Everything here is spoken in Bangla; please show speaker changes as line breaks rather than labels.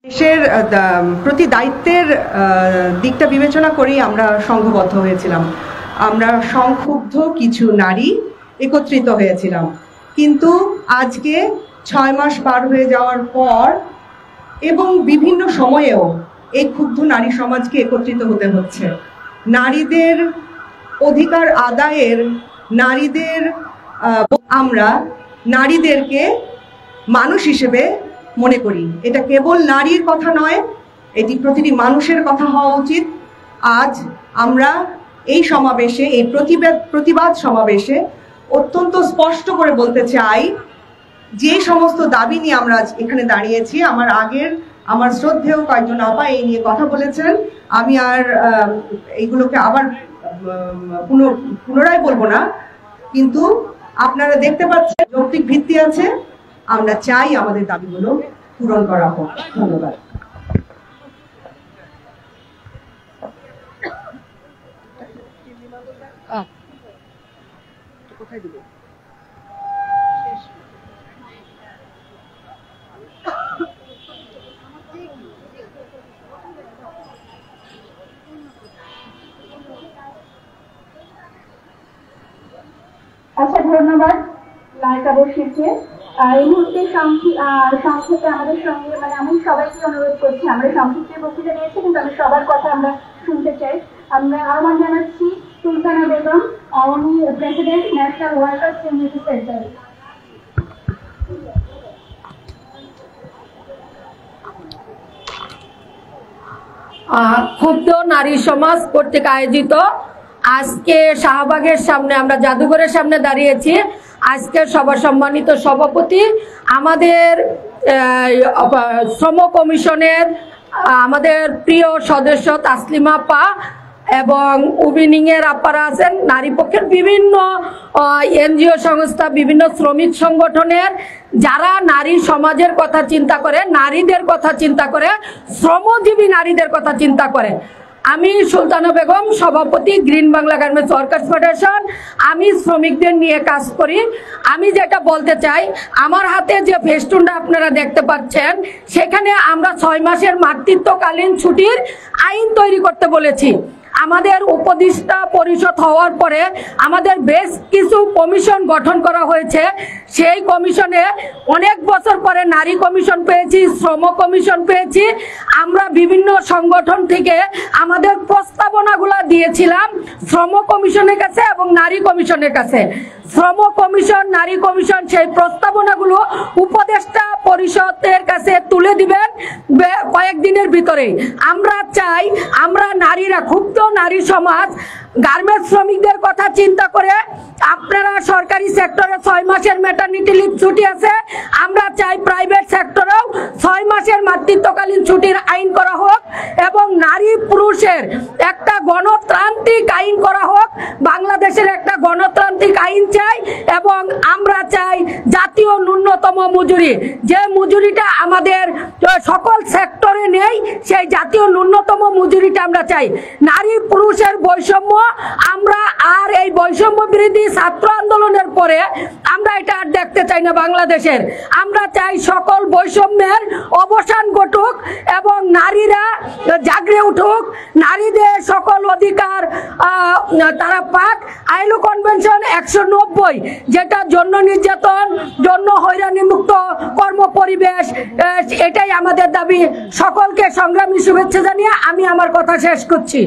দেশের প্রতি দায়িত্বের দিকটা বিবেচনা করেই আমরা সংঘবদ্ধ হয়েছিলাম। আমরা সংক্ষুব্ধ কিছু নারী একত্রিত হয়েছিলাম, কিন্তু আজকে 6 মাস পার হয়ে যাওয়ার পর এবং বিভিন্ন সময়েও এই ক্ষুব্ধ নারী সমাজকে একত্রিত হতে হচ্ছে। নারীদের অধিকার আদায়ের, আমরা নারীদেরকে মানুষ হিসেবে মনে করি। এটা কেবল নারীর কথা নয়, এটি প্রতিটি মানুষের কথা হওয়া উচিত। আজ আমরা এই সমাবেশে, এই প্রতিবাদ সমাবেশে অত্যন্ত স্পষ্ট করে বলতে চাই, যে সমস্ত দাবি নিয়ে আমরা এখানে দাঁড়িয়েছি, আমার শ্রদ্ধেয় কয়েকজন আপা এই নিয়ে কথা বলেছেন। আমি আর এইগুলোকে আবার পুনরায় বলবো না, কিন্তু আপনারা দেখতে পাচ্ছেন যৌক্তিক ভিত্তি আছে। আমরা চাই আমাদের দাবিগুলো পূরণ করা হোক। ধন্যবাদ। কোথায় দিব?
আচ্ছা, ধন্যবাদ লাইকা বসিরকে। এই মুহূর্তে সংক্ষেপে আমাদের সঙ্গে আমি সবাইকে অনুরোধ করছি, আমরা সংক্ষিপ্ত বক্তৃতা নিয়েছি, কিন্তু আমি সবার কথা আমরা শুনতে চাই। আমরা আহ্বান জানাচ্ছি সুলতানা বেগম, উনি president, national workers unity centre.
ক্ষুব্ধ নারী সমাজ কর্তৃক আয়োজিত আজকে শাহবাগের সামনে, আমরা জাদুঘরের সামনে দাঁড়িয়েছি। আজকে সভা সম্মানিত সভাপতি, আমাদের শ্রম কমিশনের আমাদের প্রিয় সদস্য তাসলিমা আপা এবং উবিনিং এর আপারা আছেন, নারী পক্ষের বিভিন্ন এনজিও সংস্থা, বিভিন্ন শ্রমিক সংগঠনের যারা নারী সমাজের কথা চিন্তা করে, নারীদের কথা চিন্তা করে, শ্রমজীবী নারীদের কথা চিন্তা করে। আমি সুলতানা বেগম, সভাপতি, green Bangla garments workers federation. আমি শ্রমিকদের নিয়ে কাজ করি। আমি যেটা বলতে চাই, আমার হাতে যে ফেস্টুনটা আপনারা দেখতে পাচ্ছেন, সেখানে আমরা 6 মাসের মাতৃত্বকালীন ছুটির আইন তৈরি করতে বলেছি। আমাদের উপদেষ্টা পরিষদ হওয়ার পরে আমাদের বেশ কিছু কমিশন গঠন করা হয়েছে। সেই কমিশনে অনেক বছর পরে নারী কমিশন পেয়েছি, শ্রম কমিশন পেয়েছি। আমরা বিভিন্ন সংগঠন থেকে আমাদের প্রস্তাবনাগুলো দিয়েছিলাম শ্রম কমিশনের কাছে এবং নারী কমিশনের কাছে। শ্রম কমিশন, নারী কমিশন সেই প্রস্তাবনাগুলো উপদেষ্টা পরিষদের কাছে তুলে দিবেন কয়েকদিনের ভিতরেই। আমরা চাই, আমরা নারীরা, ক্ষুব্ধ নারী সমাজ, গার্মেন্টস শ্রমিকদের কথা চিন্তা করে আপনারা সরকারি সেক্টরে 6 মাসের ম্যাটারনিটি লিভ ছুটি আছে, আমরা চাই প্রাইভেট সেক্টরেও 6 মাসের মাতৃত্বকালীন ছুটির আইন করা হোক এবং নারী পুরুষের একটা গণতান্ত্রিক আইন করা হোক। বাংলাদেশের একটা গণতান্ত্রিক আইন চাই এবং আমরা চাই জাতীয় ন্যূনতম মজুরি, যে মজুরিটা আমাদের সকল সেক্টরে নেই, সেই জাতীয় ন্যূনতম মজুরিটা আমরা চাই। নারী পুরুষের বৈষম্য, আমরা আর এই বৈষম্য বিরোধী ছাত্র আন্দোলনের পরে আমরা এটা আর দেখতে চাই না বাংলাদেশের। আমরা চাই সকল বৈষম্যের অবসান ঘটুক এবং নারীরা জাগরে উঠুক, নারীদের সকল অধিকার তারা পাক। আইলো কনভেনশন 190, যেটা যৌন নির্যাতন, যৌন হয়রানি মুক্ত কর্ম পরিবেশ, এটাই আমাদের দাবি। সকলকে সংগ্রামী শুভেচ্ছা জানিয়ে আমি আমার কথা শেষ করছি।